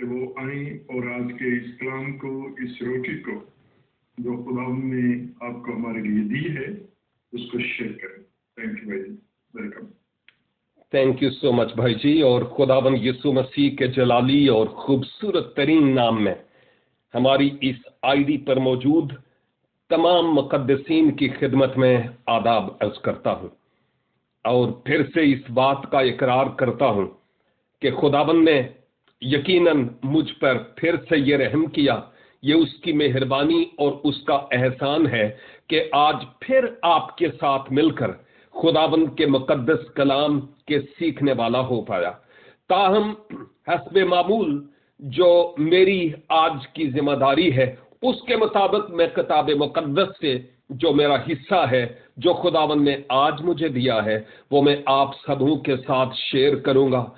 کہ وہ آئیں اور آج کے اس کلام کو، اس روٹی کو جو خدا نے آپ کو ہمارے لیے دی ہے، اس کو شیئر کریں۔ تھینک یو بھائی جی، ویلکم۔ تھینک یو سو مچ بھائی جی، اور خداوند یسوع مسیح کے جلالی اور خوبصورت ترین نام میں ہماری اس آئی ڈی پر موجود تمام مقدسین کی خدمت میں آداب عرض کرتا ہوں، اور پھر سے اس بات کا اقرار کرتا ہوں کہ خداوند نے یقیناً مجھ پر پھر سے یہ رحم کیا، یہ اس کی مہربانی اور اس کا احسان ہے کہ آج پھر آپ کے ساتھ مل کر خداوند کے مقدس کلام کے سیکھنے والا ہو پایا۔ تاہم حسب معمول جو میری آج کی ذمہ داری ہے، اس کے مطابق میں کتاب مقدس سے جو میرا حصہ ہے، جو خداوند نے آج مجھے دیا ہے، وہ میں آپ سبوں کے ساتھ شیئر کروں گا،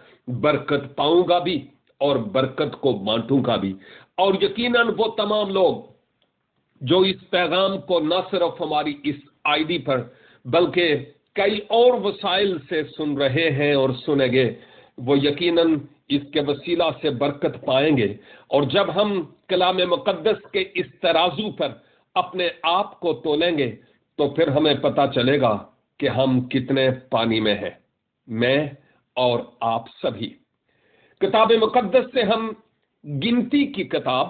برکت پاؤں گا بھی اور برکت کو بانٹوں گا بھی۔ اور یقیناً وہ تمام لوگ جو اس پیغام کو نہ صرف ہماری اس آئی ڈی پر بلکہ کئی اور وسائل سے سن رہے ہیں اور سنیں گے، وہ یقیناً اس کے وسیلہ سے برکت پائیں گے۔ اور جب ہم کلام مقدس کے اس ترازو پر اپنے آپ کو تولیں گے تو پھر ہمیں پتہ چلے گا کہ ہم کتنے پانی میں ہیں، میں اور آپ سبھی۔ کتاب مقدس سے ہم گنتی کی کتاب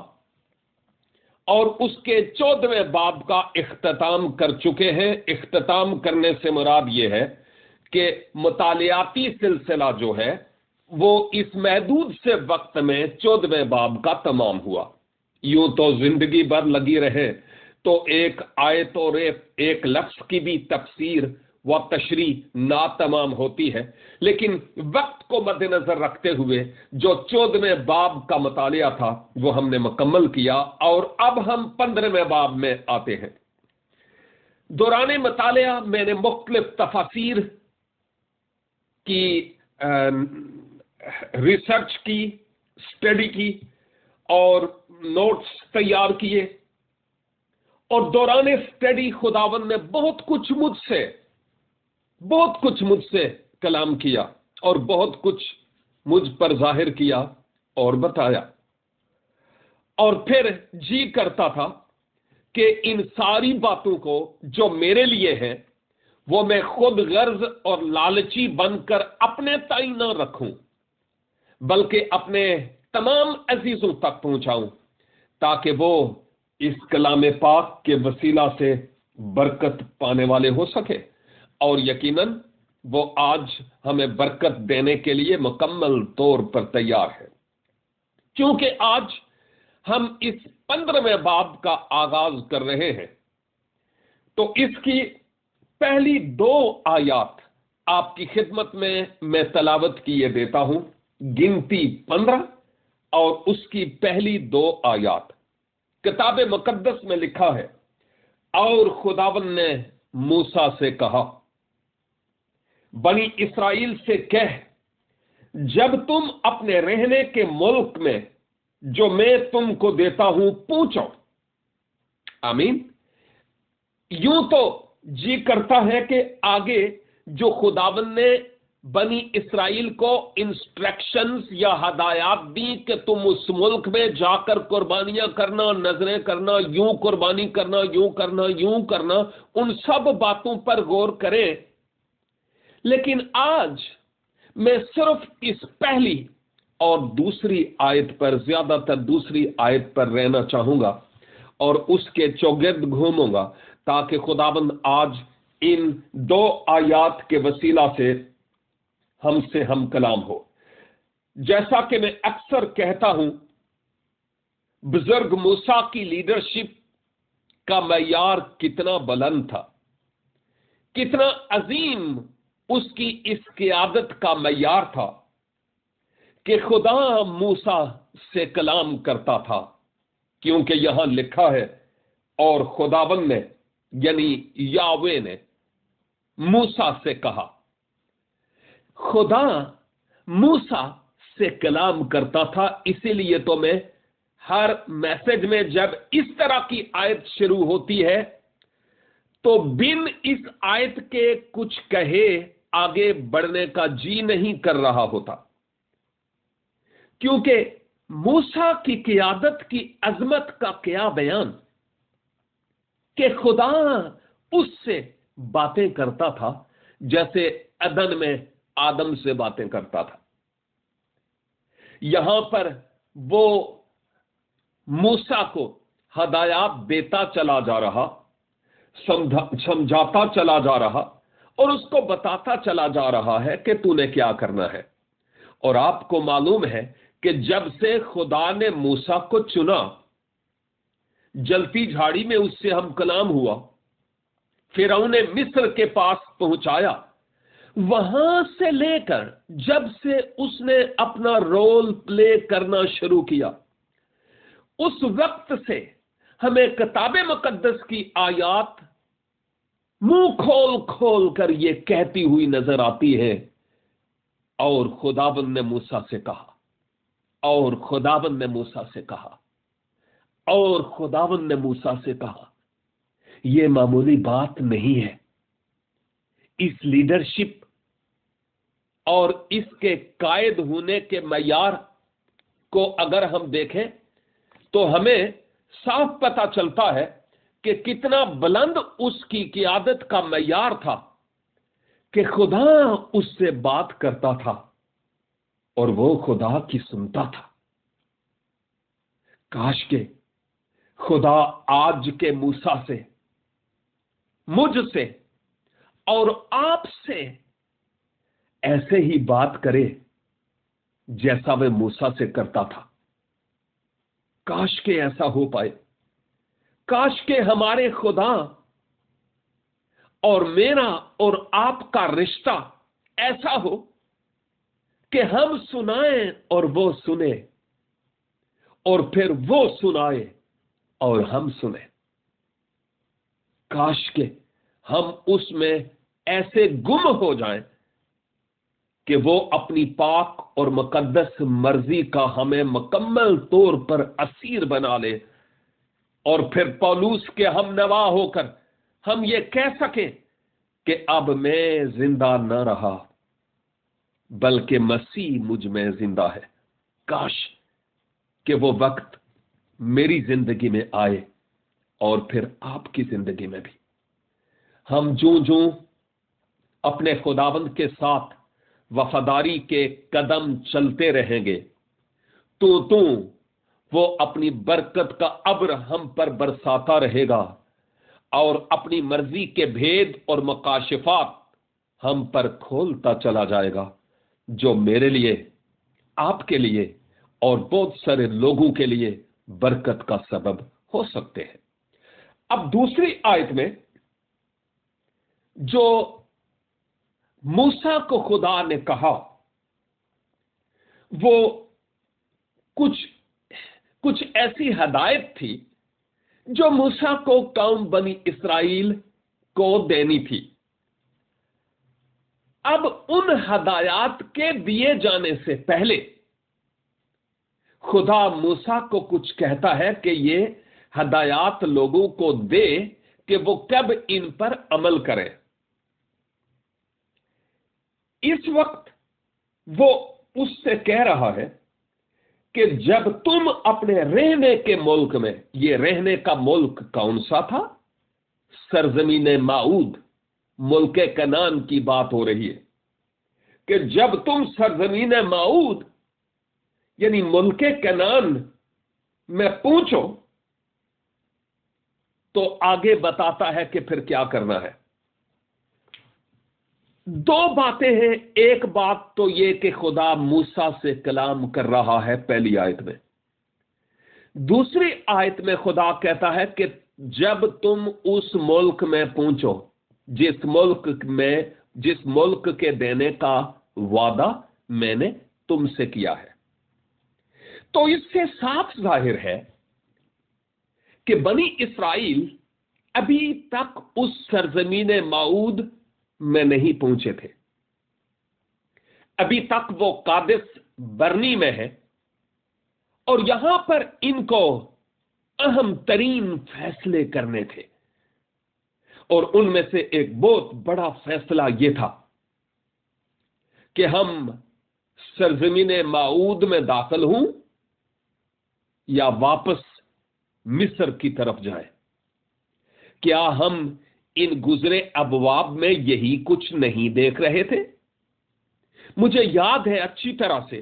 اور اس کے 14ویں باب کا اختتام کر چکے ہیں۔ اختتام کرنے سے مراد یہ ہے کہ مطالعاتی سلسلہ جو ہے وہ اس محدود سے وقت میں 14ویں باب کا تمام ہوا۔ یوں تو زندگی بھر لگی رہے تو ایک آیت اور ایک لفظ کی بھی تفسیر و تشریح ناتمام ہوتی ہے، لیکن وقت کو مد نظر رکھتے ہوئے جو 14ویں باب کا مطالعہ تھا وہ ہم نے مکمل کیا، اور اب ہم 15ویں باب میں آتے ہیں۔ دوران مطالعہ میں نے مختلف تفاسیر کی ریسرچ کی، اسٹڈی کی اور نوٹس تیار کیے، اور دوران اسٹڈی خداوند نے بہت کچھ مجھ سے کلام کیا اور بہت کچھ مجھ پر ظاہر کیا اور بتایا، اور پھر جی کرتا تھا کہ ان ساری باتوں کو جو میرے لیے ہیں وہ میں خود غرض اور لالچی بن کر اپنے تئیں نہ رکھوں، بلکہ اپنے تمام عزیزوں تک پہنچاؤں، تاکہ وہ اس کلام پاک کے وسیلہ سے برکت پانے والے ہو سکے، اور یقیناً وہ آج ہمیں برکت دینے کے لیے مکمل طور پر تیار ہے۔ کیونکہ آج ہم اس 15ویں باب کا آغاز کر رہے ہیں، تو اس کی پہلی 2 آیات آپ کی خدمت میں تلاوت کیے دیتا ہوں۔ گنتی 15 اور اس کی پہلی 2 آیات۔ کتاب مقدس میں لکھا ہے، اور خداوند نے موسیٰ سے کہا، بنی اسرائیل سے کہہ، جب تم اپنے رہنے کے ملک میں جو میں تم کو دیتا ہوں پہنچو۔ آمین۔ یوں تو جی کرتا ہے کہ آگے جو خداوند نے بنی اسرائیل کو انسٹرکشنز یا ہدایات دی کہ تم اس ملک میں جا کر قربانیاں کرنا، نذریں کرنا، یوں قربانی کرنا، یوں کرنا، یوں کرنا، ان سب باتوں پر غور کریں، لیکن آج میں صرف اس پہلی اور دوسری آیت پر، زیادہ تر دوسری آیت پر رہنا چاہوں گا اور اس کے چوگرد گھوموں گا، تاکہ خداوند آج ان 2 آیات کے وسیلہ سے ہم سے ہم کلام ہو۔ جیسا کہ میں اکثر کہتا ہوں، بزرگ موسیٰ کی لیڈرشپ کا معیار کتنا بلند تھا، کتنا عظیم اس کی اس قیادت کا معیار تھا کہ خدا موسیٰ سے کلام کرتا تھا، کیونکہ یہاں لکھا ہے، اور خداوند نے یعنی یاوے نے موسیٰ سے کہا۔ خدا موسیٰ سے کلام کرتا تھا، اسی لیے تو میں ہر میسج میں جب اس طرح کی آیت شروع ہوتی ہے تو بن اس آیت کے کچھ کہے آگے بڑھنے کا جی نہیں کر رہا ہوتا، کیونکہ موسیٰ کی قیادت کی عظمت کا کیا بیان کہ خدا اس سے باتیں کرتا تھا جیسے عدن میں آدم سے باتیں کرتا تھا. یہاں پر وہ موسیٰ کو ہدایات دیتا چلا جا رہا، سمجھاتا چلا جا رہا اور اس کو بتاتا چلا جا رہا ہے کہ تو نے کیا کرنا ہے. اور آپ کو معلوم ہے کہ جب سے خدا نے موسیٰ کو چنا، جلتی جھاڑی میں اس سے ہم کلام ہوا، فرعون مصر کے پاس پہنچایا، وہاں سے لے کر جب سے اس نے اپنا رول پلے کرنا شروع کیا، اس وقت سے ہمیں کتاب مقدس کی آیات منہ کھول کھول کر یہ کہتی ہوئی نظر آتی ہے، اور خداوند نے موسیٰ سے کہا، اور خداوند نے موسیٰ سے کہا، اور خداوند نے موسیٰ سے کہا. یہ معمولی بات نہیں ہے. اس لیڈرشپ اور اس کے قائد ہونے کے معیار کو اگر ہم دیکھیں تو ہمیں صاف پتہ چلتا ہے کہ کتنا بلند اس کی قیادت کا معیار تھا کہ خدا اس سے بات کرتا تھا اور وہ خدا کی سنتا تھا. کاش کہ خدا آج کے موسیٰ سے، مجھ سے اور آپ سے ایسے ہی بات کرے جیسا وہ موسیٰ سے کرتا تھا. کاش کہ ایسا ہو پائے. کاش کہ ہمارے خدا اور میرا اور آپ کا رشتہ ایسا ہو کہ ہم سنائیں اور وہ سنے، اور پھر وہ سنائے اور ہم سنیں. کاش کہ ہم اس میں ایسے گم ہو جائیں کہ وہ اپنی پاک اور مقدس مرضی کا ہمیں مکمل طور پر اسیر بنا لے، اور پھر پولوس کے ہم نوا ہو کر ہم یہ کہہ سکیں کہ اب میں زندہ نہ رہا بلکہ مسیح مجھ میں زندہ ہے. کاش کہ وہ وقت میری زندگی میں آئے اور پھر آپ کی زندگی میں بھی. ہم جوں اپنے خداوند کے ساتھ وفاداری کے قدم چلتے رہیں گے تو وہ اپنی برکت کا ابر ہم پر برساتا رہے گا اور اپنی مرضی کے بھید اور مکاشفات ہم پر کھولتا چلا جائے گا، جو میرے لیے، آپ کے لیے اور بہت سارے لوگوں کے لیے برکت کا سبب ہو سکتے ہیں. اب دوسری آیت میں جو موسیٰ کو خدا نے کہا وہ کچھ ایسی ہدایت تھی جو موسیٰ کو قوم بنی اسرائیل کو دینی تھی. اب ان ہدایات کے دیے جانے سے پہلے خدا موسیٰ کو کچھ کہتا ہے کہ یہ ہدایات لوگوں کو دے کہ وہ کب ان پر عمل کریں. اس وقت وہ اس سے کہہ رہا ہے کہ جب تم اپنے رہنے کے ملک میں، یہ رہنے کا ملک کون سا تھا؟ سرزمین معود، ملک کنعان کی بات ہو رہی ہے کہ جب تم سرزمین معود یعنی ملک کنعان میں پہنچو تو آگے بتاتا ہے کہ پھر کیا کرنا ہے. دو باتیں ہیں. ایک بات تو یہ کہ خدا موسیٰ سے کلام کر رہا ہے پہلی آیت میں. دوسری آیت میں خدا کہتا ہے کہ جب تم اس ملک میں پہنچو جس ملک کے دینے کا وعدہ میں نے تم سے کیا ہے. تو اس سے صاف ظاہر ہے کہ بنی اسرائیل ابھی تک اس سرزمین معود میں نہیں پہنچے تھے. ابھی تک وہ قادس برنی میں ہے اور یہاں پر ان کو اہم ترین فیصلے کرنے تھے، اور ان میں سے ایک بہت بڑا فیصلہ یہ تھا کہ ہم سرزمین معود میں داخل ہوں یا واپس مصر کی طرف جائیں؟ کیا ہم ان گزرے ابواب میں یہی کچھ نہیں دیکھ رہے تھے؟ مجھے یاد ہے اچھی طرح سے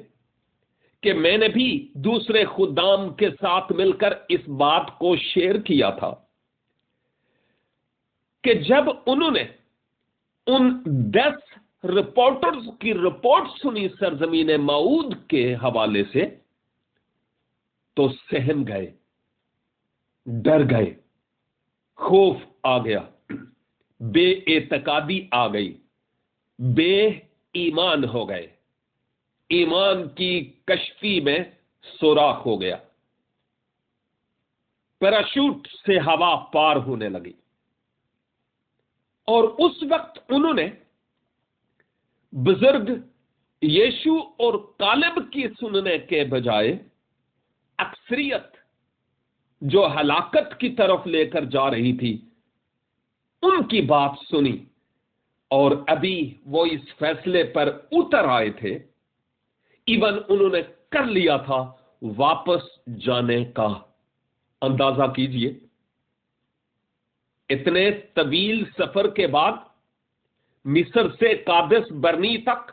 کہ میں نے بھی دوسرے خدام کے ساتھ مل کر اس بات کو شیئر کیا تھا کہ جب انہوں نے ان 10 رپورٹرز کی رپورٹ سنی سرزمین موعود کے حوالے سے تو سہم گئے، ڈر گئے، خوف آ گیا، بے اعتقادی آ گئی، بے ایمان ہو گئے، ایمان کی کشتی میں سوراخ ہو گیا، پیراشوٹ سے ہوا پار ہونے لگی، اور اس وقت انہوں نے بزرگ یشوع اور کالب کی سننے کے بجائے اکثریت جو ہلاکت کی طرف لے کر جا رہی تھی ان کی بات سنی، اور ابھی وہ اس فیصلے پر اتر آئے تھے، ایون انہوں نے کر لیا تھا واپس جانے کا۔ اندازہ کیجئے، اتنے طویل سفر کے بعد مصر سے قادس برنی تک،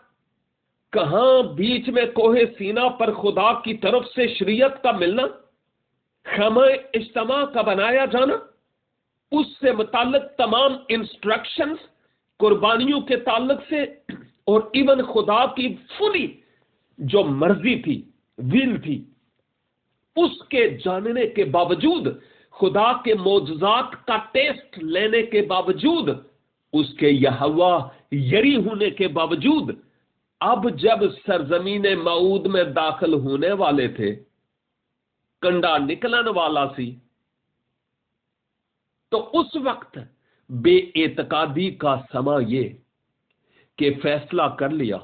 کہاں بیچ میں کوہ سینا پر خدا کی طرف سے شریعت کا ملنا، خیمہ اجتماع کا بنایا جانا، اس سے متعلق تمام انسٹرکشنز قربانیوں کے تعلق سے، اور ایون خدا کی فلی جو مرضی تھی، ول تھی، اس کے جاننے کے باوجود، خدا کے معجزات کا ٹیسٹ لینے کے باوجود، اس کے یہوہ یری ہونے کے باوجود، اب جب سرزمین موعود میں داخل ہونے والے تھے، کنڈا نکلن والا سی، تو اس وقت بے اعتقادی کا سما یہ کہ فیصلہ کر لیا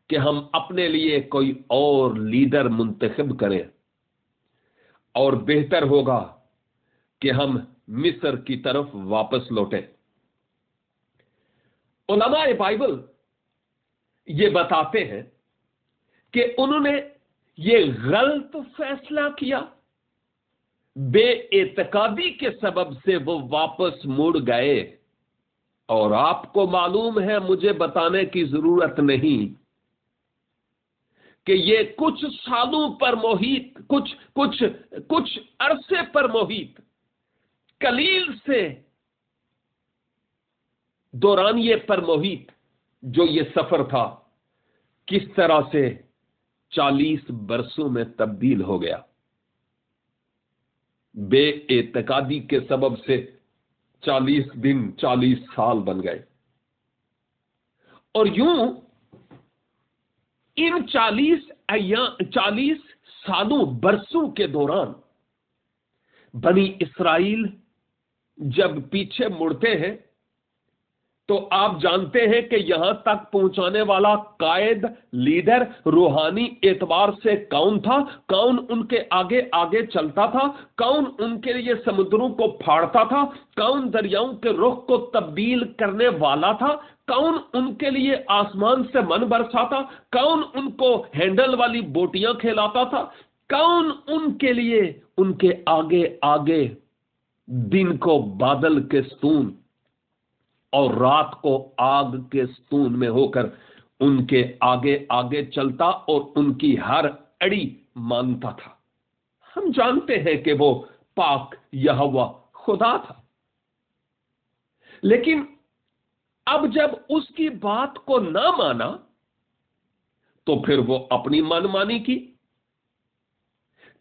کہ ہم اپنے لیے کوئی اور لیڈر منتخب کریں، اور بہتر ہوگا کہ ہم مصر کی طرف واپس لوٹیں۔ علماء بائبل یہ بتاتے ہیں کہ انہوں نے یہ غلط فیصلہ کیا، بے اعتقادی کے سبب سے وہ واپس مڑ گئے، اور آپ کو معلوم ہے، مجھے بتانے کی ضرورت نہیں کہ یہ کچھ سالوں پر محیط، کچھ عرصے پر محیط، قلیل سے دورانیے پر محیط جو یہ سفر تھا، کس طرح سے 40 برسوں میں تبدیل ہو گیا۔ بے اعتقادی کے سبب سے 40 دن 40 سال بن گئے، اور یوں ان 40 سالوں برسوں کے دوران بنی اسرائیل جب پیچھے مڑتے ہیں تو آپ جانتے ہیں کہ یہاں تک پہنچانے والا قائد، لیڈر، روحانی اعتبار سے کون تھا، کون ان کے آگے آگے چلتا تھا، کون ان کے لیے سمندروں کو پھاڑتا تھا، کون دریاؤں کے رخ کو تبدیل کرنے والا تھا، کون ان کے لیے آسمان سے من برساتا، کون ان کو ہینڈل والی بوٹیاں کھلاتا تھا، کون ان کے لیے ان کے آگے آگے دن کو بادل کے ستون اور رات کو آگ کے ستون میں ہو کر ان کے آگے آگے چلتا اور ان کی ہر اڑی مانتا تھا۔ ہم جانتے ہیں کہ وہ پاک یہوہ خدا تھا، لیکن اب جب اس کی بات کو نہ مانا تو پھر وہ اپنی من مانی کی۔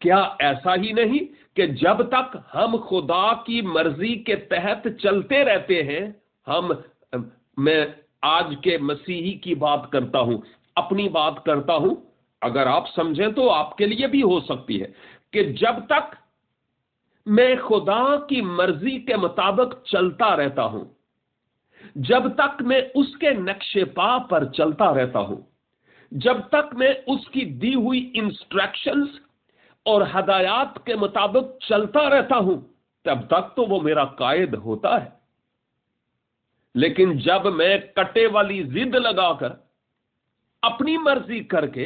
کیا ایسا ہی نہیں کہ جب تک ہم خدا کی مرضی کے تحت چلتے رہتے ہیں، میں آج کے مسیحی کی بات کرتا ہوں، اپنی بات کرتا ہوں، اگر آپ سمجھیں تو آپ کے لیے بھی ہو سکتی ہے، کہ جب تک میں خدا کی مرضی کے مطابق چلتا رہتا ہوں، جب تک میں اس کے نقش پا پر چلتا رہتا ہوں، جب تک میں اس کی دی ہوئی انسٹرکشنز اور ہدایات کے مطابق چلتا رہتا ہوں، تب تک تو وہ میرا قائد ہوتا ہے۔ لیکن جب میں کٹے والی ضد لگا کر، اپنی مرضی کر کے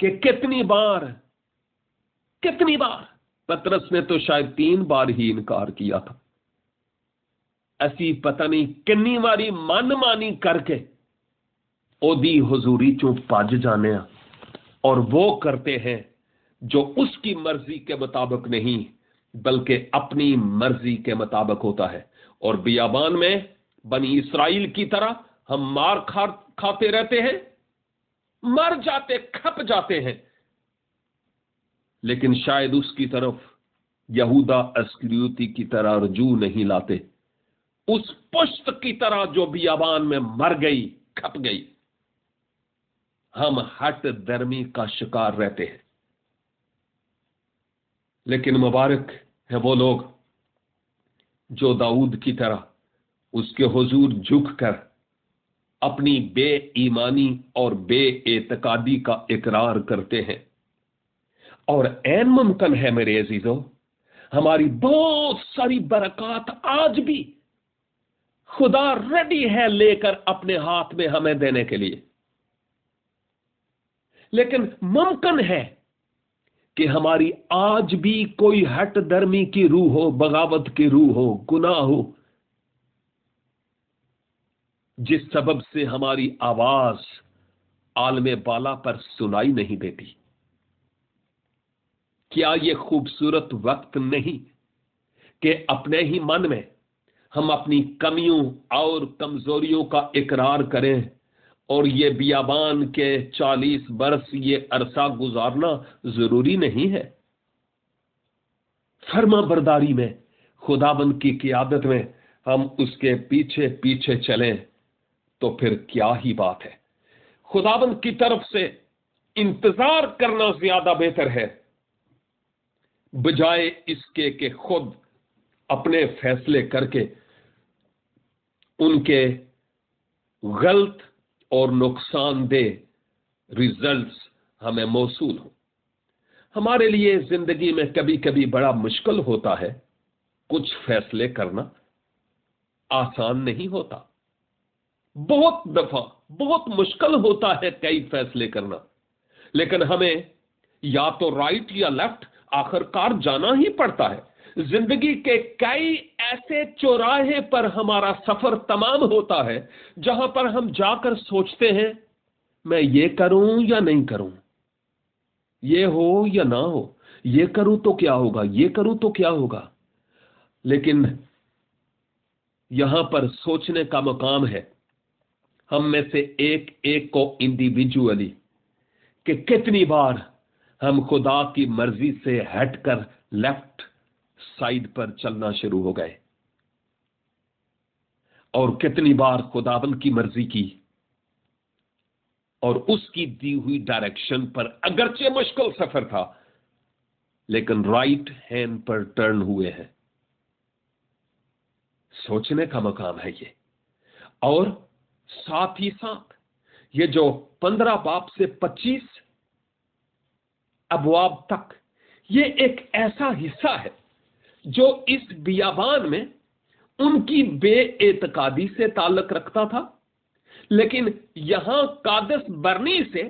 کہ کتنی بار پترس نے تو شاید 3 بار ہی انکار کیا تھا. ایسی پتہ نہیں کنی باری من مانی کر کے اودی حضوری چوں پج جانے ہیں اور وہ کرتے ہیں جو اس کی مرضی کے مطابق نہیں بلکہ اپنی مرضی کے مطابق ہوتا ہے. اور بیابان میں بنی اسرائیل کی طرح ہم مار کھاتے رہتے ہیں، مر جاتے، کھپ جاتے ہیں، لیکن شاید اس کی طرف یہودا اسکریوتی کی طرح رجوع نہیں لاتے، اس پشت کی طرح جو بیابان میں مر گئی، کھپ گئی. ہم ہٹ درمی کا شکار رہتے ہیں. لیکن مبارک ہے وہ لوگ جو داؤد کی طرح اس کے حضور جھک کر اپنی بے ایمانی اور بے اعتقادی کا اقرار کرتے ہیں. اور عین ممکن ہے میرے عزیزو، ہماری بہت ساری برکات آج بھی خدا ریڈی ہے لے کر اپنے ہاتھ میں ہمیں دینے کے لیے، لیکن ممکن ہے کہ ہماری آج بھی کوئی ہٹ درمی کی روح ہو، بغاوت کی روح ہو، گناہ ہو، جس سبب سے ہماری آواز عالم بالا پر سنائی نہیں دیتی. کیا یہ خوبصورت وقت نہیں کہ اپنے ہی من میں ہم اپنی کمیوں اور کمزوریوں کا اقرار کریں اور یہ بیابان کے 40 برس یہ عرصہ گزارنا ضروری نہیں ہے؟ فرما برداری میں، خداوند کی قیادت میں ہم اس کے پیچھے پیچھے چلیں تو پھر کیا ہی بات ہے. خداوند کی طرف سے انتظار کرنا زیادہ بہتر ہے بجائے اس کے کہ خود اپنے فیصلے کر کے ان کے غلط اور نقصان دہ ریزلٹس ہمیں موصول ہوں. ہمارے لیے زندگی میں کبھی کبھی بڑا مشکل ہوتا ہے، کچھ فیصلے کرنا آسان نہیں ہوتا، بہت دفعہ بہت مشکل ہوتا ہے کئی فیصلے کرنا، لیکن ہمیں یا تو رائٹ یا لیفٹ آخر کار جانا ہی پڑتا ہے. زندگی کے کئی ایسے چوراہے پر ہمارا سفر تمام ہوتا ہے جہاں پر ہم جا کر سوچتے ہیں میں یہ کروں یا نہیں کروں، یہ ہو یا نہ ہو، یہ کروں تو کیا ہوگا، یہ کروں تو کیا ہوگا. لیکن یہاں پر سوچنے کا مقام ہے ہم میں سے ایک ایک کو انڈیویجولی کہ کتنی بار ہم خدا کی مرضی سے ہٹ کر لیفٹ سائیڈ پر چلنا شروع ہو گئے، اور کتنی بار خداوند کی مرضی کی اور اس کی دی ہوئی ڈائریکشن پر اگرچہ مشکل سفر تھا لیکن رائٹ ہینڈ پر ٹرن ہوئے ہیں. سوچنے کا مقام ہے یہ. اور ساتھ ہی ساتھ یہ جو 15 باب سے 25 ابواب تک یہ ایک ایسا حصہ ہے جو اس بیابان میں ان کی بے اعتقادی سے تعلق رکھتا تھا، لیکن یہاں قادس برنی سے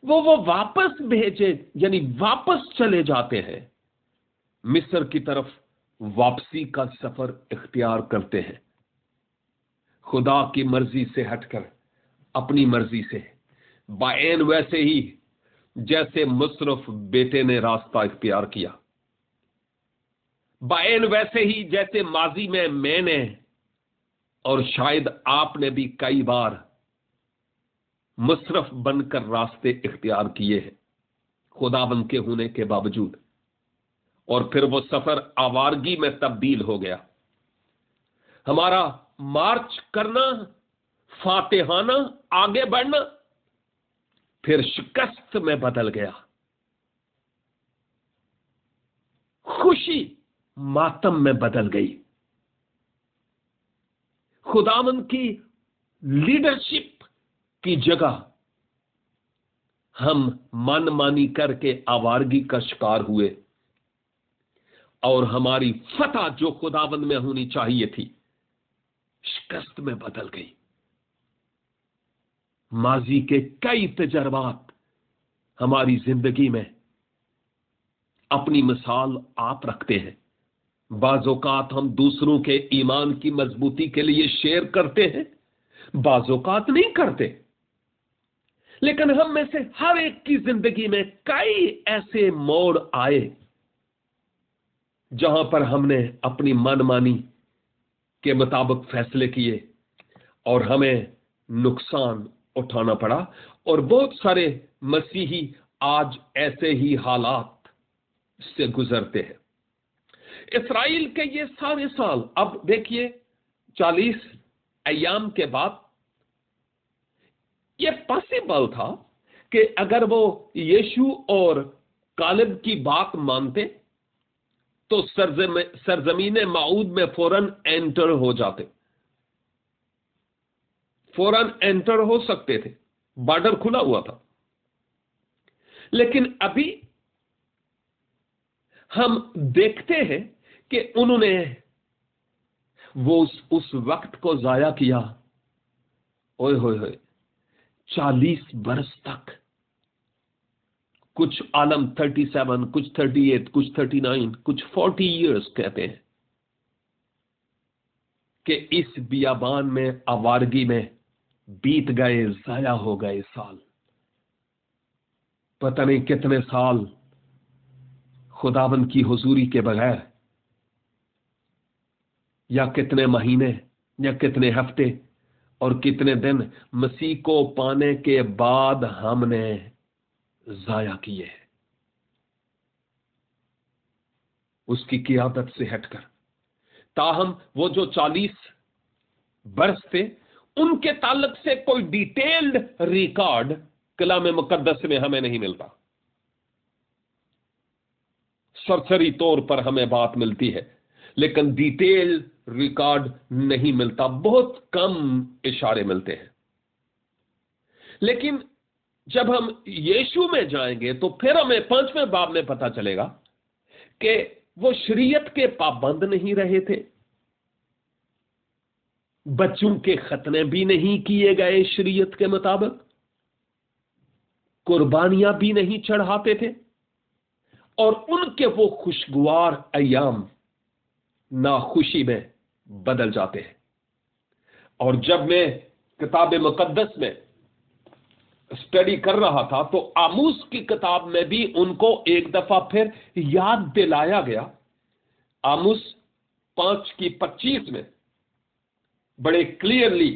وہ واپس بھیجے، یعنی واپس چلے جاتے ہیں، مصر کی طرف واپسی کا سفر اختیار کرتے ہیں، خدا کی مرضی سے ہٹ کر اپنی مرضی سے، بعین ویسے ہی جیسے مصرف بیٹے نے راستہ اختیار کیا، بعین ویسے ہی جیسے ماضی میں نے اور شاید آپ نے بھی کئی بار مصرف بن کر راستے اختیار کیے ہیں خداوند کے ہونے کے باوجود، اور پھر وہ سفر آوارگی میں تبدیل ہو گیا. ہمارا مارچ کرنا، فاتحانہ آگے بڑھنا پھر شکست میں بدل گیا، خوشی ماتم میں بدل گئی. خداوند کی لیڈرشپ کی جگہ ہم من مانی کر کے آوارگی کا شکار ہوئے، اور ہماری فتح جو خداوند میں ہونی چاہیے تھی شکست میں بدل گئی. ماضی کے کئی تجربات ہماری زندگی میں اپنی مثال آپ رکھتے ہیں. بعض اوقات ہم دوسروں کے ایمان کی مضبوطی کے لیے شیئر کرتے ہیں، بعض اوقات نہیں کرتے. لیکن ہم میں سے ہر ایک کی زندگی میں کئی ایسے موڑ آئے جہاں پر ہم نے اپنی من مانی کے مطابق فیصلے کیے اور ہمیں نقصان اٹھانا پڑا. اور بہت سارے مسیحی آج ایسے ہی حالات سے گزرتے ہیں. اسرائیل کے یہ سارے سال، اب دیکھیے 40 ایام کے بعد یہ پاسبل تھا کہ اگر وہ یشوع اور کالب کی بات مانتے تو سرزمین موعود میں فوراً انٹر ہو جاتے، فوراً انٹر ہو سکتے تھے، بارڈر کھلا ہوا تھا. لیکن ابھی ہم دیکھتے ہیں کہ انہوں نے وہ اس وقت کو ضائع کیا. اوئے ہوئے ہوئے 40 برس تک، کچھ عالم 37، کچھ 38، کچھ 39، کچھ 40 ایئرس کہتے ہیں کہ اس بیابان میں، آوارگی میں بیت گئے، ضائع ہو گئے سال. پتہ نہیں کتنے سال خداوند کی حضوری کے بغیر، یا کتنے مہینے، یا کتنے ہفتے اور کتنے دن مسیح کو پانے کے بعد ہم نے ضائع کیے اس کی قیادت سے ہٹ کر. تاہم وہ جو 40 برس تھے، ان کے تعلق سے کوئی ڈیٹیلڈ ریکارڈ کلام مقدس میں ہمیں نہیں ملتا. سرسری طور پر ہمیں بات ملتی ہے لیکن ڈیٹیل ریکارڈ نہیں ملتا، بہت کم اشارے ملتے ہیں. لیکن جب ہم یشوع میں جائیں گے تو پھر ہمیں 5ویں باب میں پتا چلے گا کہ وہ شریعت کے پابند نہیں رہے تھے، بچوں کے ختنے بھی نہیں کیے گئے شریعت کے مطابق، قربانیاں بھی نہیں چڑھاتے تھے، اور ان کے وہ خوشگوار ایام ناخوشی میں بدل جاتے ہیں. اور جب میں کتاب مقدس میں اسٹڈی کر رہا تھا تو آموس کی کتاب میں بھی ان کو ایک دفعہ پھر یاد دلایا گیا. آموس 5:25 میں بڑے کلیئرلی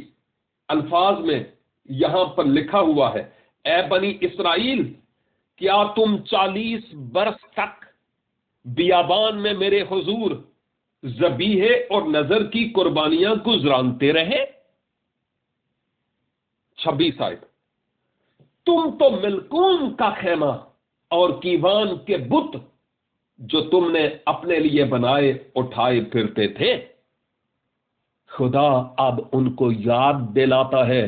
الفاظ میں یہاں پر لکھا ہوا ہے، اے بنی اسرائیل، کیا تم 40 برس تک بیابان میں میرے حضور ذبیحے اور نذر کی قربانیاں گزرانتے رہے؟ 26 آیت، تم تو ملکون کا خیمہ اور کیوان کے بت جو تم نے اپنے لیے بنائے اٹھائے پھرتے تھے. خدا اب ان کو یاد دلاتا ہے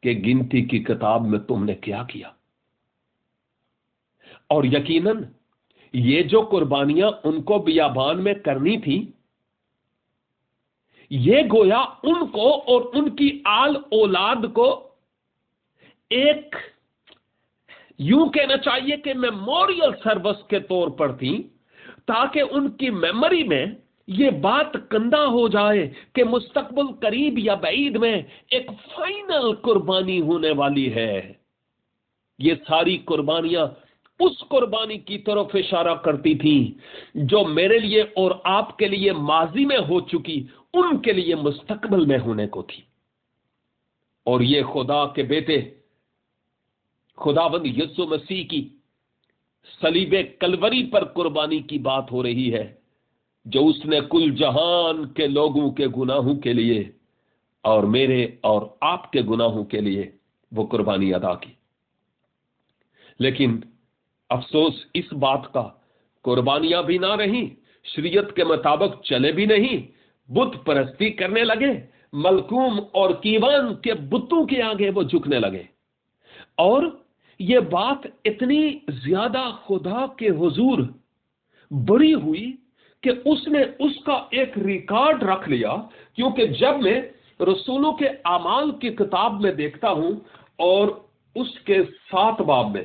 کہ گنتی کی کتاب میں تم نے کیا کیا. اور یقیناً یہ جو قربانیاں ان کو بیابان میں کرنی تھی، یہ گویا ان کو اور ان کی آل اولاد کو ایک یوں کہنا چاہیے کہ میموریل سروس کے طور پر تھی، تاکہ ان کی میموری میں یہ بات کندہ ہو جائے کہ مستقبل قریب یا بعید میں ایک فائنل قربانی ہونے والی ہے. یہ ساری قربانیاں اس قربانی کی طرف اشارہ کرتی تھیں جو میرے لیے اور آپ کے لیے ماضی میں ہو چکی، ان کے لیے مستقبل میں ہونے کو تھی. اور یہ خدا کے بیٹے خداوند یسوع مسیح کی صلیب کلوری پر قربانی کی بات ہو رہی ہے، جو اس نے کل جہان کے لوگوں کے گناہوں کے لیے اور میرے اور آپ کے گناہوں کے لیے وہ قربانی ادا کی. لیکن افسوس اس بات کا، قربانیاں بھی نہ رہیں، شریعت کے مطابق چلے بھی نہیں، بت پرستی کرنے لگے، ملکوم اور کیوان کے بتوں کے آگے وہ جھکنے لگے. اور یہ بات اتنی زیادہ خدا کے حضور بری ہوئی کہ اس نے اس کا ایک ریکارڈ رکھ لیا. کیونکہ جب میں رسولوں کے اعمال کی کتاب میں دیکھتا ہوں اور اس کے 7 باب میں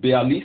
42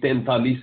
43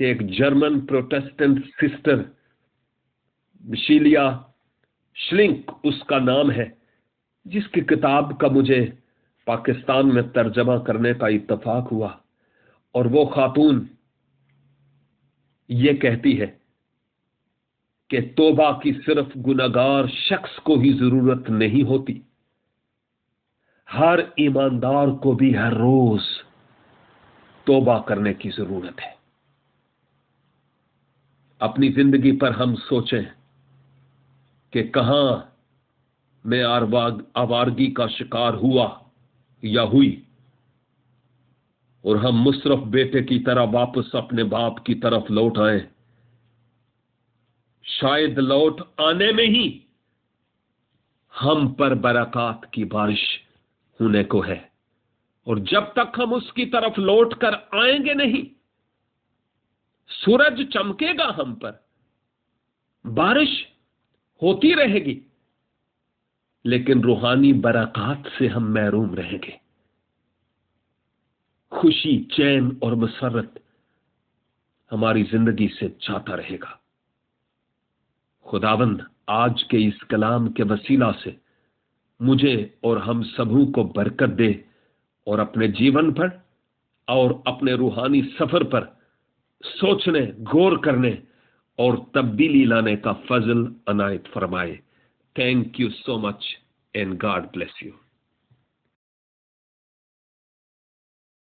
کہ ایک جرمن پروٹیسٹنٹ سسٹر مشیلیا شلنک اس کا نام ہے، جس کی کتاب کا مجھے پاکستان میں ترجمہ کرنے کا اتفاق ہوا، اور وہ خاتون یہ کہتی ہے کہ توبہ کی صرف گناہگار شخص کو ہی ضرورت نہیں ہوتی، ہر ایماندار کو بھی ہر روز توبہ کرنے کی ضرورت ہے۔ اپنی زندگی پر ہم سوچیں کہ کہاں میں آوارگی کا شکار ہوا یا ہوئی، اور ہم مصرف بیٹے کی طرح واپس اپنے باپ کی طرف لوٹ آئیں۔ شاید لوٹ آنے میں ہی ہم پر برکات کی بارش ہونے کو ہے، اور جب تک ہم اس کی طرف لوٹ کر آئیں گے نہیں، سورج چمکے گا ہم پر، بارش ہوتی رہے گی، لیکن روحانی برکات سے ہم محروم رہیں گے۔ خوشی، چین اور مسرت ہماری زندگی سے جاتا رہے گا۔ خداوند آج کے اس کلام کے وسیلہ سے مجھے اور ہم سبوں کو برکت دے، اور اپنے جیون پر اور اپنے روحانی سفر پر سوچنے، غور کرنے اور تبدیلی لانے کا فضل عنایت فرمائے۔ Thank you so much and God bless you.